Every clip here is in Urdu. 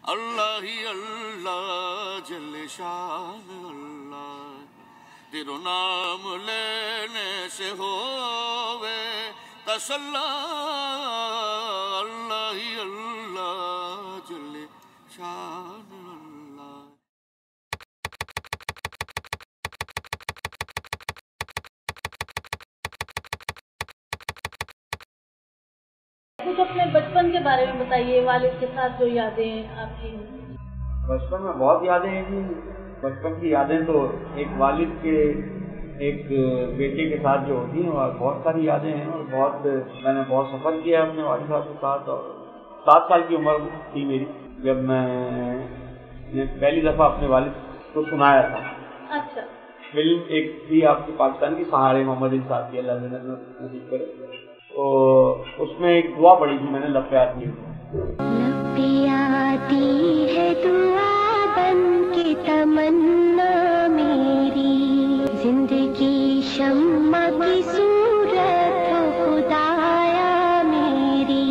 اللہ ہی اللہ جل شان اللہ، تیرو نام لینے سے ہووے تسلی، اللہ ہی اللہ جل شان اللہ۔ کچھ اپنے بچپن کے بارے میں بتائیے، والد کے ساتھ جو یادیں آپ کی؟ بچپن میں بہت یادیں ہیں جی۔ بچپن کی یادیں تو ایک والد کے ایک بیٹے کے ساتھ جو ہوتی ہیں وہ بہت ساری یادیں ہیں، اور میں نے بہت سفر کیا اپنے والد صاحب کے ساتھ، اور 7 سال کی عمر تھی میری جب میں نے پہلی دفعہ اپنے والد کو سنایا تھا۔ اچھا۔ فلم ایک تھی آپ کی پاکستان کی، سہارے محمد انصاف کی، اللہ جنت نصیب کرے، تو اس میں ایک دعا پڑھی تھی میں نے، لب پہ آتی ہے دعا بن کے تمنا میری، زندگی شمع کی صورت ہو خدایا میری۔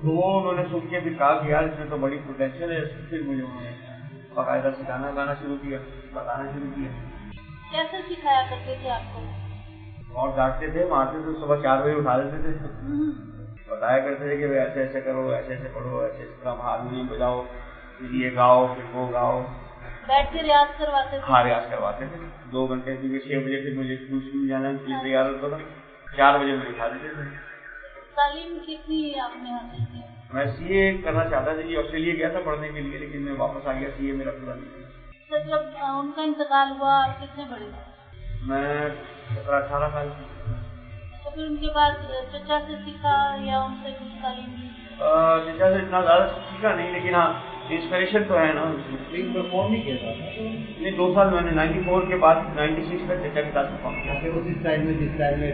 تو وہ انہوں نے سن کے بھی کہا کہ یار اس میں تو بڑی پوٹینشیل ہے، پھر مجھے انہوں نے باقاعدہ سکھانا گانا شروع کیا، بتانا شروع کیا۔ کیسے سکھایا کرتے تھے آپ کو؟ اور ڈانٹتے تھے، مارتے تھے، صبح 4 بجے اٹھا دیتے تھے، بتایا کرتے تھے کہ ایسے ایسے کرو، ایسے ایسے پڑھو، ایسے ایسے کرو، ہارمونیم بجاؤ، پھر یہ گاؤ، پھر وہ گاؤ۔ بیٹھ کے ریاض کرواتے تھے؟ ہاں ریاض کرواتے تھے 2 گھنٹے، کیونکہ 6 بجے پھر مجھے اسکول جانا ہے، پھر تیار ہوتا تھا، 4 بجے مجھے اٹھا دیتے تھے۔ تعلیم کتنی آپ نے حاصل کی؟ میں سی اے کرنا چاہتا تھا جی، آسٹریلیا گیا تھا پڑھنے کے لیے، لیکن میں واپس آ گیا، سی اے میرا پورا نہیں کیا۔ سر جب ان کا انتقال ہوا آپ کتنے بڑے تھے؟ میں 17-18 سال کی۔ تو پھر ان کے بعد چچا سے سیکھا یا ان سے کچھ تعلیم لی؟ چچا سے اتنا زیادہ سیکھا نہیں، لیکن ہاں انسپریشن تو ہے نا۔ لیکن پرفارم نہیں کیا تھا؟ نہیں، 2 سال میں نے 94 کے بعد 96 تک چچا کے ساتھ پرفارم کیا۔ اس اسٹائل میں نہیں، اس اسٹائل میں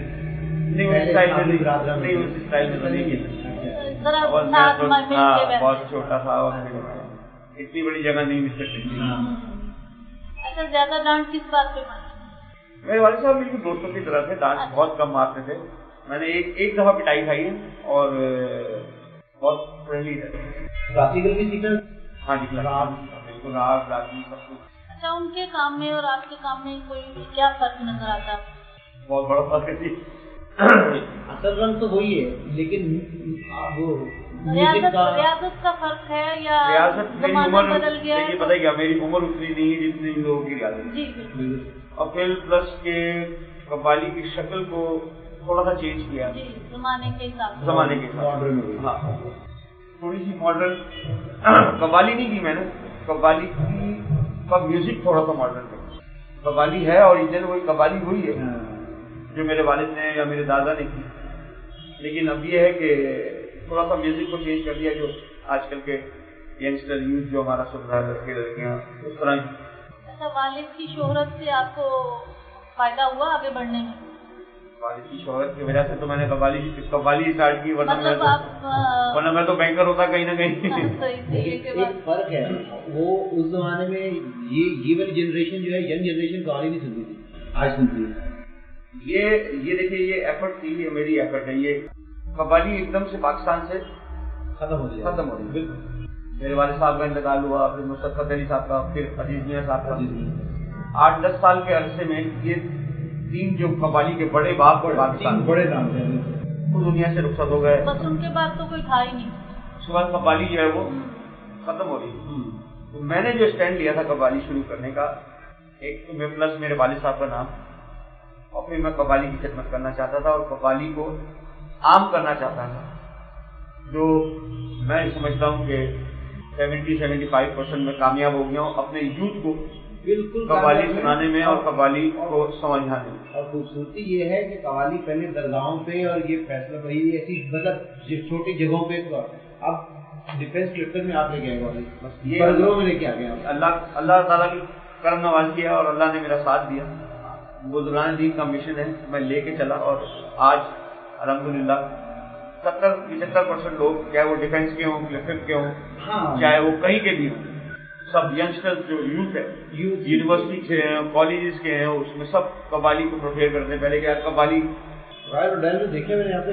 نہیں، اس اسٹائل میں تو نہیں کیا۔ بہت چھوٹا تھا اور اتنی بڑی جگہ نہیں مل سکتی۔ اچھا، زیادہ ڈانٹ کس بات پہ مارتے؟ میرے والد صاحب بالکل دوستوں کی طرح تھے، ڈانٹ بہت کم مارتے تھے۔ میں نے ایک دفعہ پٹائی کھائی ہے، اور بہت فرینڈلی تھے۔ کلاسیکل بھی سیکھا؟ ہاں جی، بالکل، راگ راگی سب کچھ۔ اچھا، ان کے کام میں اور آپ کے کام میں کوئی کیا فرق نظر آتا ہے؟ بہت بڑا فرق ہے جی۔ اصل رنگ تو وہی ہے، لیکن وہ ریاضت کا فرق ہے یا ریاضت؟ میری عمر بدل گیا ہے؟ پتہ کیا، میری عمر اتنی نہیں ہے جتنی ان لوگوں کی ریاضت۔ جی بالکل۔ اور پھر پلس کے قوالی کی شکل کو تھوڑا سا چینج کیا، جی، زمانے کے حساب سے، زمانے کے حساب سے، ہاں تھوڑی سی ماڈرن قوالی نہیں کی میں نے، قوالی کی کا میوزک تھوڑا سا ماڈرن ہے۔ قوالی ہے اوریجنل، وہی قوالی وہی ہے جو میرے والد نے یا میرے دادا نے کی، لیکن اب یہ ہے کہ تھوڑا سا میوزک کو چینج کر دیا، جو آج کل کے ینگسٹر یوتھ جو ہمارا سن رہا ہے، لڑکے لڑکیاں اس طرح کی۔ اچھا، والد کی شہرت سے آپ کو فائدہ ہوا آگے بڑھنے میں؟ والد کی شہرت کی وجہ سے تو میں نے قوالی اسٹارٹ کی، ورنہ میں تو بینکر ہوتا کہیں نہ کہیں۔ ایک فرق ہے، وہ اس زمانے میں یہ والی جنریشن جو ہے، ینگ جنریشن قوالی نہیں سنتی تھی، آج سنتی ہے۔ یہ دیکھیے، یہ ایفرٹ تھی، یہ میری ایفرٹ ہے۔ یہ قوالی ایک دم سے پاکستان سے ختم ہو گئی، بالکل۔ میرے والد صاحب کا انتقال ہوا، پھر مصطفیٰ علی صاحب کا، پھر عزیز میاں صاحب کا۔ 8-10 سال کے عرصے میں یہ 3 جو قوالی کے بڑے باپ اور پاکستان بڑے نام تھے، وہ دنیا سے رخصت ہو گئے۔ بس ان کے بعد تو کوئی تھا ہی نہیں۔ اس کے بعد قوالی جو ہے وہ ختم ہو رہی ہے۔ میں نے جو اسٹینڈ لیا تھا قوالی شروع کرنے کا، ایک تو میں پلس میرے والد صاحب کا نام، اور پھر میں قوالی کی خدمت کرنا چاہتا تھا اور قوالی کو عام کرنا چاہتا تھا، جو میں سمجھتا ہوں کہ 70-75% میں کامیاب ہو گیا ہوں اپنے یوتھ کو بالکل قوالی سنانے میں اور قوالی کو سمجھانے میں۔ اور خوبصورتی یہ ہے کہ قوالی پہلے درگاہوں پہ اور یہ فیصلہ بڑی ایسی مطلب چھوٹی جگہوں پہ، اب ڈیفینس کلکٹر میں آپ لے کے آئے قوالی، بس یہ برگروں میں لے کے آ گیا۔ اللہ تعالیٰ کی کرم نوازی ہے اور اللہ نے میرا ساتھ دیا۔ بزرگان دین کا مشن ہے، میں لے کے چلا، اور آج الحمدللہ 70-75% لوگ، چاہے وہ ڈیفینس کے ہوں، کلکٹر کے ہوں، چاہے وہ کہیں کے بھی ہوں، سب ینگسٹر جو یوتھ ہے، یونیورسٹی کے ہیں، کالجز کے ہیں، اس میں سب قوالی کو پروفیئر کرتے ہیں۔ پہلے کیا قوالی رائل ہوٹل میں دیکھے میں نے یہاں پہ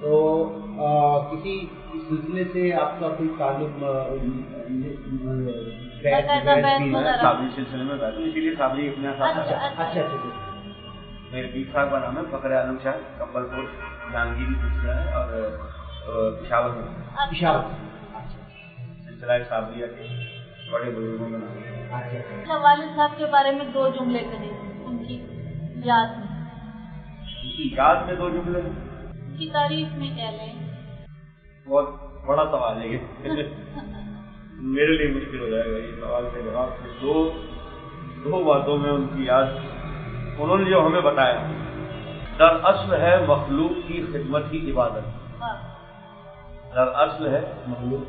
تو کسی سلسلے سے آپ کا کوئی تعلق صابری سلسلے میں بیٹھ اسی لیے صابری اپنے ساتھ. اچھا میرے پیر صاحب کا نام ہے فخر عالم شاہ, کمبل پور جہانگیری سلسلہ ہے اور پشاور میں سلسلہ صابریہ کے بڑے بزرگوں کا نام ہے. اچھا, والد صاحب کے بارے میں 2 جملے کریں ان کی یاد میں. ان کی یاد میں 2 جملے, ان کی تعریف میں کہہ لیں. بہت بڑا سوال ہے یہ, میرے لیے مشکل ہو جائے گا یہ سوال کا جواب. 2 باتوں میں ان کی یاد, انہوں نے جو ہمیں بتایا دراصل ہے مخلوق کی خدمت کی عبادت. دراصل ہے مخلوق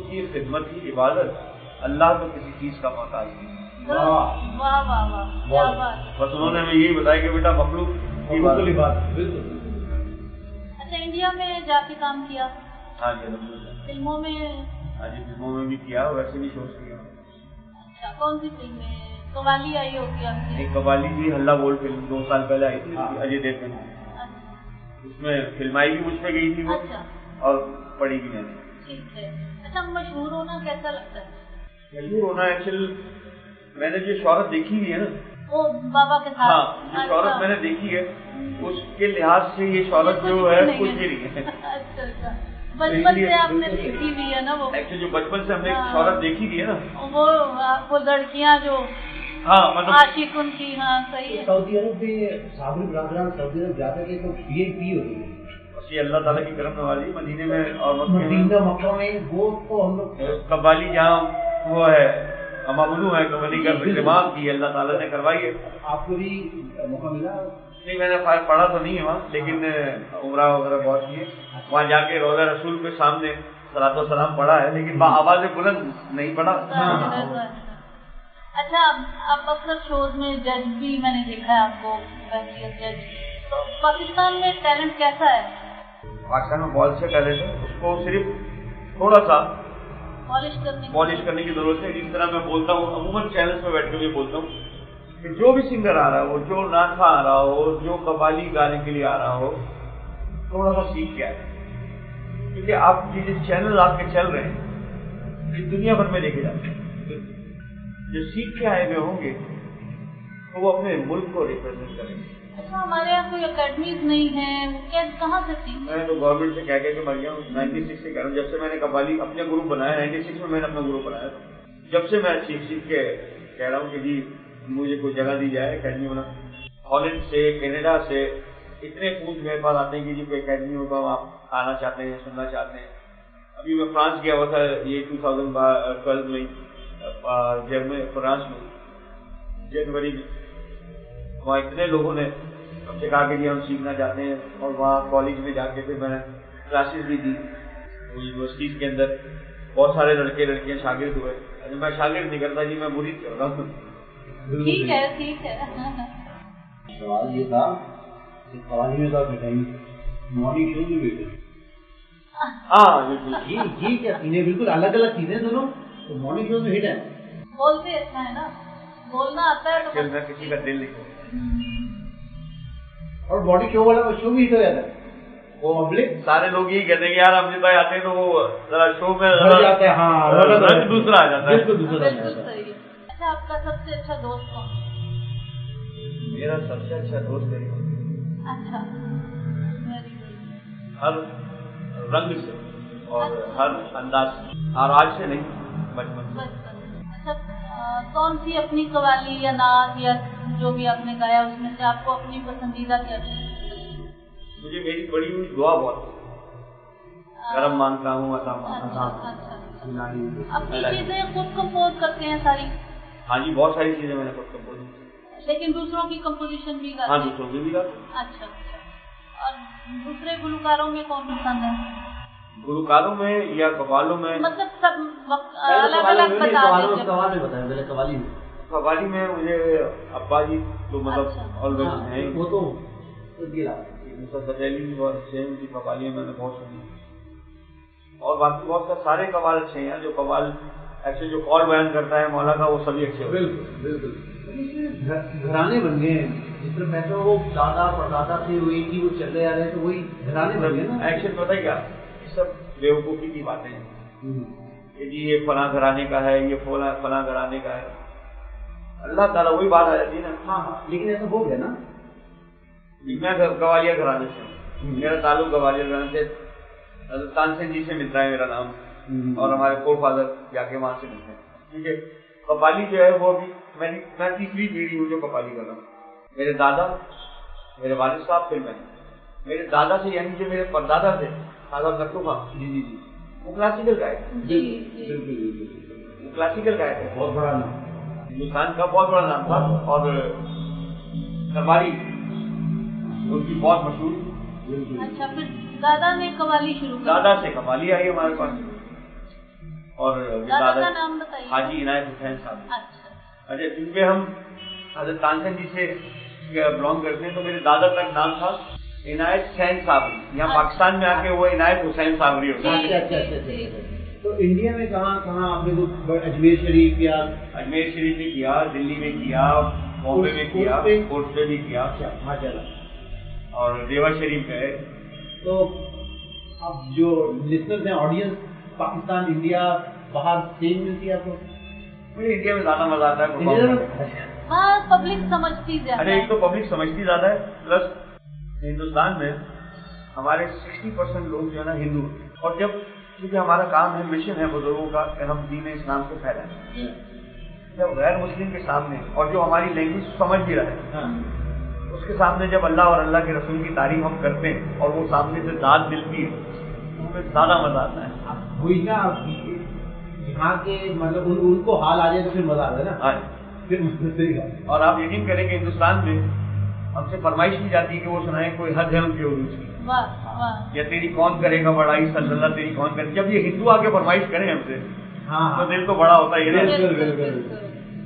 کی خدمت کی عبادت, اللہ کو کسی چیز کا محتاج نہیں. بس انہوں نے ہمیں یہی بتایا کہ بیٹا مخلوق کی عبادت. اچھا, انڈیا میں جا کے کام کیا؟ ہاں جی الحمدللہ. فلموں میں؟ ہاں جی فلموں میں بھی کیا, ویسے بھی شوز کیا. اچھا, کون سی فلم میں؟ قوالی آئی ہوگی آپ کی؟ ایک قوالی تھی ہلہ بول فلم 2 سال پہلے آئی تھی اجے دیوگن, اس میں فلمائی بھی مجھ پہ گئی تھی وہ اور پڑھی بھی میں نے. ٹھیک ہے. اچھا, مشہور ہونا کیسا لگتا ہے؟ مشہور ہونا ایکچوئل میں نے جو شہرت دیکھی ہوئی ہے نا وہ بابا کے ساتھ, ہاں جو شہرت میں نے دیکھی ہے اس کے لحاظ سے یہ شہرت جو ہے کچھ بھی نہیں ہے. اچھا, بچپن سے آپ نے دیکھی ہوئی ہے نا وہ, ایکچوئلی جو بچپن سے ہم نے شہرت دیکھی ہوئی ہے نا وہ لڑکیاں جو مطلب عاشق ان کی. ہاں صحیح ہے. سعودی عرب میں صابری برادران سعودی عرب جاتا کہ تو VIP ہوتی ہے. یہ اللہ تعالیٰ کی کرم نوازی. مدینے میں اور مدینہ مکہ میں وہ تو ہم لوگ قوالی جہاں وہ ہے ممنوع ہے قوالی کا اہتمام کی اللہ تعالیٰ نے کروائی ہے. آپ کو بھی موقع ملا؟ نہیں, میں نے پڑھا تو نہیں ہے وہاں, لیکن عمرہ وغیرہ بہت کی ہے. وہاں جا کے روضہ رسول کے سامنے صلاۃ و سلام پڑھا ہے, لیکن آواز بلند نہیں پڑھا. اچھا, آپ اکثر شوز میں جج بھی میں نے دیکھا ہے آپ کو, جج. تو پاکستان میں ٹیلنٹ کیسا ہے؟ پاکستان میں بہت سے ٹیلنٹ ہے, اس کو صرف تھوڑا سا پالش کرنے کی ضرورت ہے. جس طرح میں بولتا ہوں عموماً چینلز میں بیٹھ کے بھی بولتا ہوں کہ جو بھی سنگر آ رہا ہو, جو نعت خواں آ رہا ہو, جو قوالی گانے کے لیے آ رہا ہو, تھوڑا سا سیکھ کے آئے. کیونکہ آپ کے جو چینل آپ کے چل رہے ہیں یہ دنیا بھر میں دیکھے جاتے ہیں. جو سیکھ کے آئے ہوئے ہوں گے تو وہ اپنے ملک کو ریپرزینٹ کریں گے. اچھا, ہمارے یہاں کوئی اکیڈمیز نہیں ہے, کہاں سے سیکھ؟ میں تو گورنمنٹ سے کہہ کے مر گیا ہوں. 96 سے کہہ رہا ہوں, جب سے میں نے قوالی اپنے گروپ بنایا 96 میں نے اپنا گروپ بنایا, جب سے میں سیکھ کے کہہ رہا ہوں کہ جی مجھے کوئی جگہ دی جائے اکیڈمی ہونا. ہالینڈ سے, کینیڈا سے اتنے فون میرے پاس آتے ہیں کہ جی کوئی اکیڈمی ہوگا, آپ آنا چاہتے ہیں, سننا چاہتے ہیں. ابھی میں فرانس گیا ہوا تھا یہ 2012 میں, فرانس میں جنوری میں. وہاں اتنے لوگوں نے ہم سے کہا کہ جی ہم سیکھنا چاہتے ہیں, اور وہاں کالج میں جا کے پھر میں نے کلاسز بھی دی. یونیورسٹیز کے اندر بہت سارے لڑکے لڑکیاں شاگرد ہوئے. میں شاگرد نہیں کرتا جی, میں مرید کر رہا ہوں. ٹھیک ہے, ٹھیک ہے. سوال یہ تھا کہ قوالی میں تو مارننگ شو بھی بیٹھے. ہاں یہ کیا چیزیں بالکل الگ الگ چیزیں دونوں. تو مارننگ شو میں ہٹ ہے, بولتے اچھا ہے نا, بولنا آتا ہے تو میں کسی کا دل نہیں. اور باڈی شو والا شو بھی ہٹ ہو جاتا ہے. وہ پبلک سارے لوگ یہی کہتے ہیں کہ یار ہم جب آتے ہیں تو وہ ذرا شو میں جاتا ہے. ہاں, دوسرا آ جاتا ہے. بالکل دوسرا آ جاتا ہے. اچھا, آپ کا سب سے اچھا دوست کون؟ میرا سب سے اچھا دوست ہے. اچھا, ہر رنگ سے اور ہر انداز سے, اور آج سے نہیں, بچپن سے. اچھا, کون سی اپنی قوالی یا نعت یا جو بھی آپ نے گایا اس میں سے آپ کو اپنی پسندیدہ کیا ہے؟ مجھے میری پڑھی ہوئی دعا بہت کرم مانگتا ہوں, عطا مانگتا ہوں. اپنی چیزیں خود کمپوز کرتے ہیں ساری؟ ہاں جی, بہت ساری چیزیں میں نے خود کمپوز کی. لیکن دوسروں کی کمپوزیشن بھی گاتے ہیں؟ ہاں, دوسروں کی بھی گاتے ہیں. اچھا, اور دوسرے گلوکاروں میں کون پسند ہے؟ گلوکاروں میں یا قوالوں میں؟ مطلب سب الگ الگ بتا دیجیے. قوالی میں مجھے ابا جی تو مطلب آلویز ہیں, وہ تو بٹیلی اور سیم کی قوالیاں میں نے بہت سنی. اور باقی بہت سارے قوال اچھے ہیں جو قوال ایسے جو قول بیان کرتا ہے مولا کا, وہ سبھی اچھے ہوتے ہیں. بالکل بالکل گھرانے بن گئے ہیں. جس طرح میں تو وہ دادا پردادا سے ہوئی کہ وہ چل رہے آ رہے ہیں تو وہی گھرانے بنے نا. ایکچوئل پتہ ہے کیا، یہ سب بیوقوفی کی باتیں ہیں کہ جی یہ فلاں گھرانے کا ہے، یہ فلاں گھرانے کا ہے. اللہ تعالیٰ وہی بات آ جاتی ہے نا. ہاں لیکن ایسا ہو گیا نا. میں گوالیہ گھرانے سے ہوں، میرا تعلق گوالیہ گھرانے سے حضرت تانسین جی سے ملتا ہے میرا نام، اور ہمارے فور فادر جا کے وہاں سے ملتے ہیں. ٹھیک ہے، قوالی جو ہے وہ ابھی میں تیسری پیڑھی ہوں جو قوالی کر رہا ہوں. میرے دادا، میرے والد صاحب، پھر میں. میرے دادا سے یعنی جو میرے پردادا تھے خواجہ نقطو خان، جی وہ کلاسیکل گائے تھے. بالکل وہ کلاسیکل گائے تھے. بہت بڑا نام، ہندوستان کا بہت بڑا نام تھا. اور قوالی ان کی بہت مشہور. اچھا، پھر دادا نے قوالی شروع کی. دادا سے قوالی آئی ہمارے پاس. اور دادا کا نام بتائیے. حاجی عنایت حسین صاحب. اچھا، کیونکہ ہم حضرت تانسین جی سے بلانگ کرتے ہیں تو میرے دادا تک نام تھا عنایت حسین صابری. یہاں پاکستان میں آ کے وہ عنایت حسین صابری ہو گیا. تو انڈیا میں کہاں کہاں آپ نے اجمیر شریف یا اجمیر شریف میں کیا، دلی میں کیا، بامبے میں کیا، کورٹ میں بھی کیا، اور دیوا شریف گئے. تو اب جو لسنرز ہیں، آڈینس پاکستان انڈیا باہر سیم ملتی ہے آپ کو؟ مجھے انڈیا میں زیادہ مزہ آتا ہے. ہاں، پبلک سمجھتی زیادہ. ارے ایک تو پبلک سمجھتی زیادہ ہے، پلس ہندوستان میں ہمارے 60% لوگ جو ہے نا ہندو. اور جب کیونکہ ہمارا کام ہے، مشن ہے بزرگوں کا کہ ہم دین اسلام کو پھیلائیں. جب غیر مسلم کے سامنے اور جو ہماری لینگویج سمجھ بھی رہے ہیں اس کے سامنے جب اللہ اور اللہ کے رسول کی تعریف ہم کرتے ہیں اور وہ سامنے سے داد ملتی ہے تو ہمیں زیادہ مزہ آتا ہے. وہی نا، یہاں کے مطلب ان کو حال آ جائے تو پھر مزہ آتا ہے نا. ہاں، پھر اور آپ یقین کریں کہ ہندوستان میں ہم سے فرمائش کی جاتی ہے کہ وہ سنائیں کوئی حد ہے ان کے عروج کی، یا تیری کون کرے گا بڑائی صلی اللہ، تیری کون کرے. جب یہ ہندو آ کے فرمائش کریں ہم سے تو دل تو بڑا ہوتا ہے.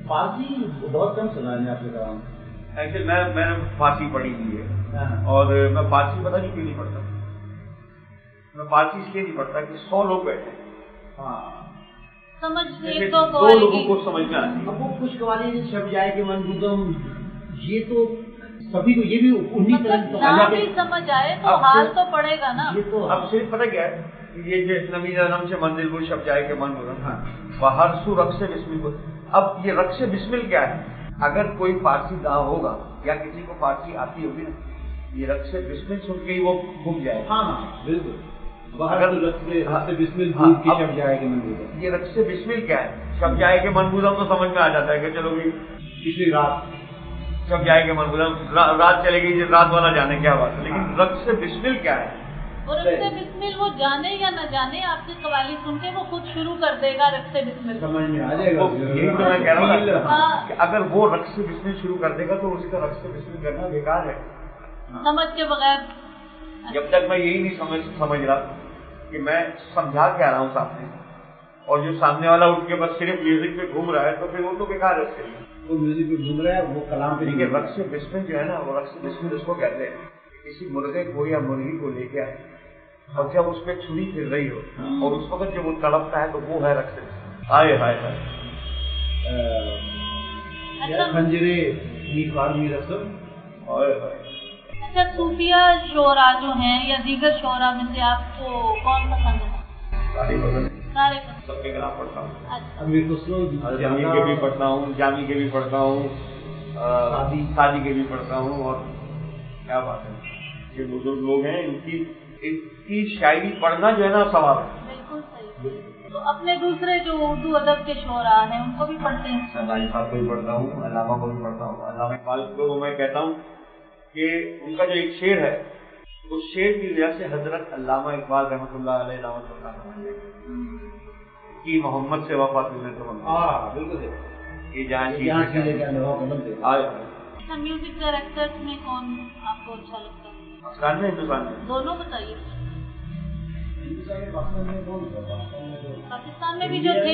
فارسی بہت کم سنا ہے آپ کے کام. ایکچولی میں نے فارسی پڑھی ہوئی ہے، اور میں فارسی پتہ نہیں کیوں نہیں پڑھتا. میں فارسی اس لیے نہیں پڑھتا کہ 100 لوگ بیٹھے ہیں، سمجھ دو لوگوں کو سمجھ میں آتی ہے. اب وہ کچھ قوالی شب جائے کہ منظوم، یہ تو سبھی کو، یہ بھی انہیں طرح بھی سمجھ آئے تو حال تو پڑے گا نا. یہ تو اب صرف پتہ کیا ہے، یہ جو نمی نم سے منزل وہ شب جائے کہ منظوم باہر سو رقص بسمل کو. اب یہ رقص بسمل کیا ہے؟ اگر کوئی فارسی گاہ ہوگا یا کسی کو فارسی آتی ہوگی نا، یہ رقص بسمل سن کے ہی وہ گھوم جائے. ہاں بالکل. اگر یہ رقص بسمل کیا ہے؟ شب جائے کہ منبوذم تو سمجھ میں آ جاتا ہے کہ چلو بھی پچھلی رات شب جائے کہ منبوذم رات چلے گی، رات والا جانے کیا بات ہے. لیکن رقص بسمل کیا ہے؟ اور رقص بسمل وہ جانے یا نہ جانے آپ کی قوالی سن کے وہ خود شروع کر دے گا رقص بسمل. سمجھ میں آ جائے گا. یہی تو میں کہہ رہا ہوں کہ اگر وہ رقص بسمل شروع کر دے گا تو اس کا رقص بسمل کرنا بیکار ہے سمجھ کے بغیر. جب تک میں یہی نہیں سمجھ رہا کہ میں سمجھا کیا رہا ہوں سامنے، اور جو سامنے والا اٹھ کے بس صرف میوزک پہ گھوم رہا ہے تو پھر وہ تو بیکار ہے. اس کے لیے وہ میوزک پہ گھوم رہا ہے، وہ کلام پہ. دیکھیے رقص بسمل جو ہے نا، وہ رقص بسمل اس کو کہتے ہیں کسی مرغے کو یا مرغی کو لے کے آئے اور جب اس پہ چھری پھر رہی ہو اور اس وقت جب وہ تڑپتا ہے تو وہ ہے رقص بسمل. ہائے ہائے ہائے خنجرے نیفارمی رسم. اچھا، صوفیہ شعراء جو ہیں یا دیگر شعراء میں سے آپ کو کون پسند ہے؟ سارے سب کے خلاف پڑھتا ہوں. امیر خسرو جامی کے بھی پڑھتا ہوں، جامی کے بھی پڑھتا ہوں، شادی کے بھی پڑھتا ہوں. اور کیا بات ہے، یہ بزرگ لوگ ہیں، ان کی شاعری پڑھنا جو ہے نا ثواب ہے. بالکل صحیح. تو اپنے دوسرے جو اردو ادب کے شعراء ہیں ان کو بھی پڑھتے ہیں؟ سرداری صاحب کو بھی پڑھتا ہوں، علامہ کو بھی پڑھتا ہوں. علامہ اقبال کو میں کہتا ہوں کہ ان کا جو ایک شعر ہے اس شعر کی وجہ سے حضرت علامہ اقبال رحمۃ اللہ علیہ کی محمد سے وفا تجھے تو بالکل یہ جہاں میوزک ڈائریکٹر میں کون آپ کو اچھا لگتا ہے؟ پاکستان میں ہندوستان میں دونوں بتائیے. پاکستان میں بھی جو تھے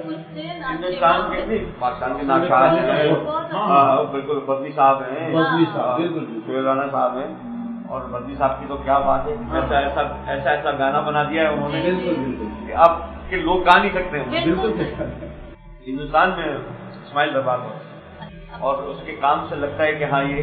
کچھ تھے، ہندوستان کے بھی پاکستان کے ناشاد ہیں. ہاں بالکل، بدنی صاحب ہیں، بالکل شعیب رانا صاحب ہیں. اور بدنی صاحب کی تو کیا بات ہے، ایسا گانا بنا دیا ہے انہوں نے بالکل اب کہ لوگ گا نہیں سکتے ہیں. بالکل ہندوستان میں اسماعیل دربار اور اس کے کام سے لگتا ہے کہ ہاں یہ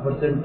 %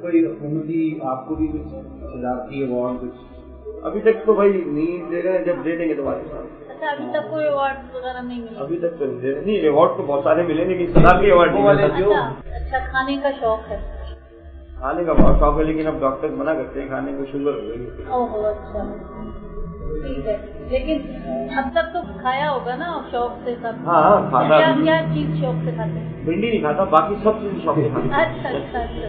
کوئی حکومتی آپ کو بھی کچھ صدارتی ایوارڈ کچھ؟ ابھی تک تو بھائی نہیں دے رہے ہیں, جب دے دیں گے تو بات. اچھا ابھی تک کوئی ایوارڈ وغیرہ نہیں ملا؟ ابھی تک تو نہیں, ایوارڈ تو بہت سارے ملے لیکن صدارتی ایوارڈ نہیں ملا. اچھا کھانے کا شوق ہے؟ کھانے کا بہت شوق ہے لیکن اب ڈاکٹر منع کرتے ہیں, کھانے کو شوگر ہو گئی. اوہ اچھا ٹھیک ہے, لیکن اب تک تو کھایا ہوگا نا شوق سے سب؟ ہاں کھاتا. کیا چیز شوق سے کھاتے ہیں؟ بھنڈی نہیں کھاتا, باقی سب چیز شوق سے کھاتا. اچھا اچھا اچھا.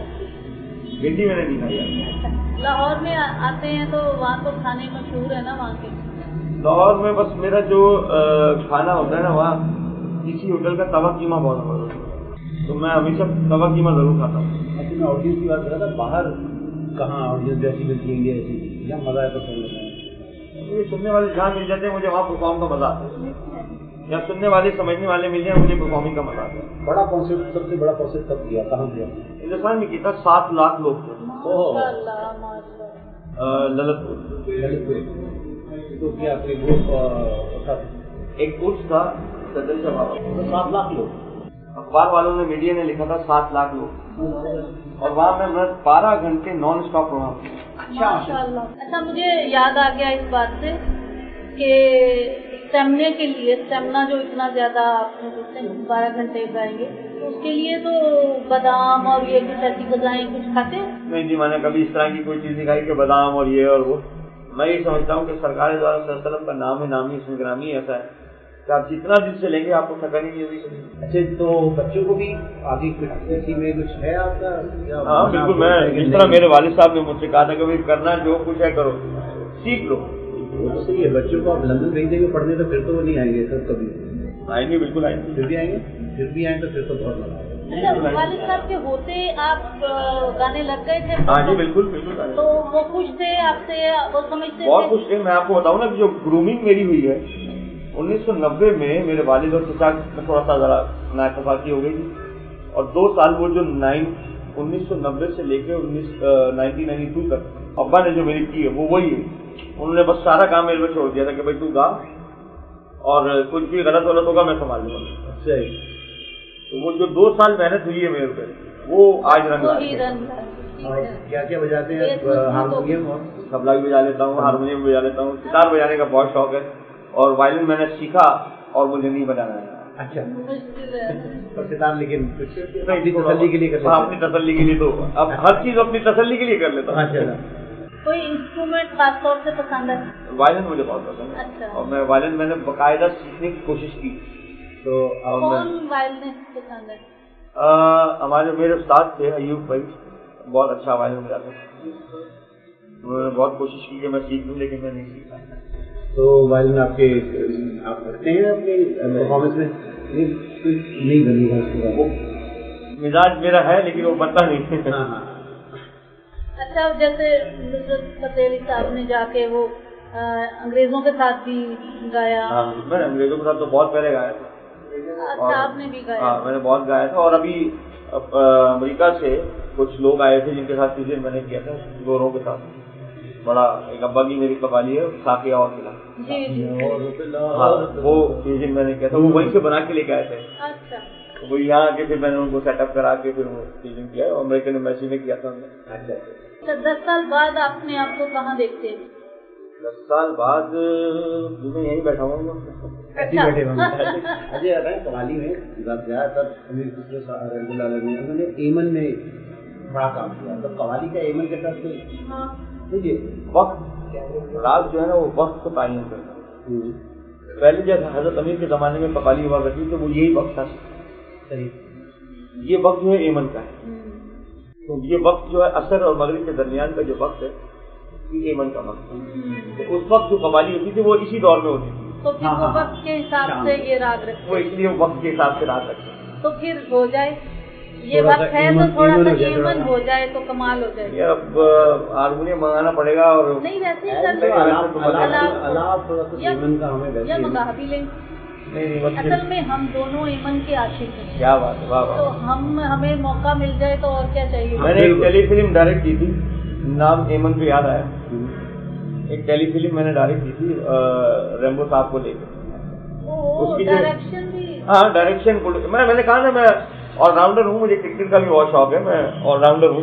بھنڈی میں نے نہیں کھائی. لاہور میں آتے ہیں تو وہاں تو کھانے مشہور ہے نا وہاں کے؟ لاہور میں بس میرا جو کھانا ہوتا ہے نا وہاں کسی ہوٹل کا توا قیمہ بہت ہوتا ہے, تو میں ہمیشہ توا قیمہ ضرور کھاتا ہوں. اچھا میں آڈینس کی بات کر رہا تھا, باہر کہاں آڈینس جیسی ملتی ہے ایسی یا مزہ ہے تو سن لیتے ہیں؟ مجھے سننے والے جہاں مل جاتے ہیں مجھے وہاں پرفارم کا مزہ آتا ہے, یا سننے والے سمجھنے والے مل جائیں مجھے پرفارمنگ کا مزہ آتا ہے. بڑا کانسرٹ, سب سے بڑا کانسرٹ کب کیا, کہاں کیا؟ ہندوستان میں کیا تھا, 7 لاکھ لوگ تھے. للت پور. تو کیا کوئی گروپ تھا؟ ایک کورس تھا صدر سے بابا, 7 لاکھ لوگ. اخبار والوں نے, میڈیا نے لکھا تھا 7 لاکھ لوگ, اور وہاں میں 12 گھنٹے نان اسٹاپ رہا. اچھا مجھے یاد آ گیا اس بات سے کہ اسٹیمنا کے لیے, اسٹیمنا جو اتنا زیادہ آپ نے 12 گھنٹے گائیں گے, اس کے لیے تو بادام اور یہ کچھ ایسی غذائیں کچھ کھاتے ہیں؟ نہیں جی, میں نے کبھی اس طرح کی کوئی چیز نہیں کھائی کہ بادام اور یہ اور وہ. میں یہ سمجھتا ہوں کہ سرکار دوارا صلی اللہ علیہ وسلم کا نام ہے, نامی اس میں گرامی ایسا ہے کہ آپ جتنا دل سے لیں گے آپ کو تھکن ہی نہیں ہوگی. اچھا تو بچوں کو بھی آگے اسی میں کچھ ہے آپ کا؟ ہاں بالکل, میں جس طرح میرے والد صاحب نے مجھ سے کہا تھا کہ بھائی کرنا جو کچھ ہے کرو, سیکھ لو. تو صحیح ہے, بچوں کو آپ لندن بھیج دیں گے پڑھنے تو پھر تو وہ نہیں آئیں گے سر کبھی؟ آئیں گے, بالکل آئیں گے. پھر بھی آئیں گے, پھر بھی آئیں تو پھر تو بہت مزہ آئے گا. اچھا والد صاحب کے ہوتے آپ گانے لگ گئے تھے؟ ہاں جی بالکل بالکل. تو وہ خوش تھے آپ سے, وہ سمجھتے بہت خوش تھے. میں آپ کو بتاؤں نا کہ جو گرومنگ میری ہوئی ہے 1990 میں, میرے والد اور چچا میں تھوڑا سا ذرا نااتفاقی ہو گئی تھی, اور 2 سال وہ جو 1990 سے لے کے 1992 تک ابا نے جو میری کی ہے وہ وہی ہے. انہوں نے بس سارا کام میرے پہ چھوڑ دیا تھا کہ بھائی تو گا, اور کچھ بھی غلط ہوگا میں سنبھال لوں گا. صحیح. تو وہ جو 2 سال محنت ہوئی ہے میرے پہ وہ آج رنگ کیا کیا بجاتے ہیں؟ ہارمونیم اور طبلہ بھی بجا لیتا ہوں, ہارمونیم بجا لیتا ہوں, ستار بجانے کا بہت شوق ہے, اور وائلن میں نے سیکھا اور مجھے نہیں بجانا ہے. اچھا ستار لیکن تسلی کے لیے اپنی تسلی کے لیے, تو اب ہر چیز اپنی تسلی کے لیے کر لیتا ہوں. اچھا کوئی انسٹرومنٹ خاص طور سے پسند ہے؟ وائلن مجھے بہت پسند ہے. اچھا. اور میں وائلن میں نے باقاعدہ سیکھنے کی کوشش کی. تو کون وائلن پسند ہے؟ ہمارے میرے استاد تھے ایوب بھائی, بہت اچھا وائلن بجاتے تھے. انہوں نے بہت کوشش کی کہ میں سیکھ لوں لیکن میں نہیں سیکھا. تو وائلن آپ رکھتے ہیں اپنے پرفارمنس میں؟ نہیں بنی گا, وہ مزاج میرا ہے لیکن وہ بنتا نہیں. ہاں ہاں. اچھا جیسے نصرت فتح علی صاحب نے جا کے وہ انگریزوں کے ساتھ بھی گایا. ہاں میں نے انگریزوں کے ساتھ تو بہت پہلے گایا تھا. اچھا آپ نے بھی گایا؟ ہاں میں نے بہت گایا تھا, اور ابھی امریکہ سے کچھ لوگ آئے تھے جن کے ساتھ فیوژن میں نے کیا تھا, گوروں کے ساتھ. بڑا ایک ابا کی میری قوالی ہے ساقیہ اور قلعہ, وہ فیوژن میں نے کیا تھا, وہ وہیں سے بنا کے لے کے آئے تھے. اچھا. وہ یہاں آ کے پھر میں نے ان کو سیٹ اپ کرا کے پھر وہ فیوژن کیا, اور امریکن ایمبیسی میں کیا تھا. اچھا 10 سال بعد آپ نے آپ کو کہاں دیکھتے ہیں؟ 10 سال بعد میں یہیں بیٹھا ہوں گا. بیٹھے ہوں گے. قوالی میں زیادہ تر امیر خسرو صاحب رحمۃ اللہ علیہ انہوں نے ایمن میں بڑا کام کیا. تو قوالی کا ایمن کے ساتھ دیکھیے وقت راگ جو ہے نا وہ وقت کو تعین کرتا ہے. پہلے جب حضرت امیر کے زمانے میں قوالی ہوا کرتی تو وہ یہی وقت تھا. یہ وقت جو ہے ایمن کا ہے. تو یہ وقت جو ہے عصر اور مغرب کے درمیان کا جو وقت ہے یہ ایمن کا وقت ہے. تو اس وقت جو قوالی ہوتی تھی وہ اسی دور میں ہوتی تھی. تو پھر وہ وقت کے حساب سے یہ راگ رکھتے, وہ اس لیے وقت کے حساب سے راگ رکھتے ہیں. تو پھر ہو جائے یہ وقت ہے تو تھوڑا سا ایمن ہو جائے تو کمال ہو جائے. اب ہارمونیم منگانا پڑے گا, اور نہیں ویسے ہی یا منگا بھی لیں. اصل میں ہم دونوں ایمن کے عاشق ہیں. کیا بات ہے, واہ واہ. تو ہمیں موقع مل جائے تو اور کیا چاہیے. میں نے ایک ٹیلی فلم ڈائریکٹ کی تھی, نام ایمن کو یاد آیا. ایک ٹیلی فلم میں نے ڈائریکٹ کی تھی ریمبو صاحب کو لے کے. اس کی ڈائریکشن بھی, ہاں ڈائریکشن میں نے کہا نا میں آل راؤنڈر ہوں, مجھے کرکٹ کا بھی بہت شوق ہے, میں آل راؤنڈر ہوں.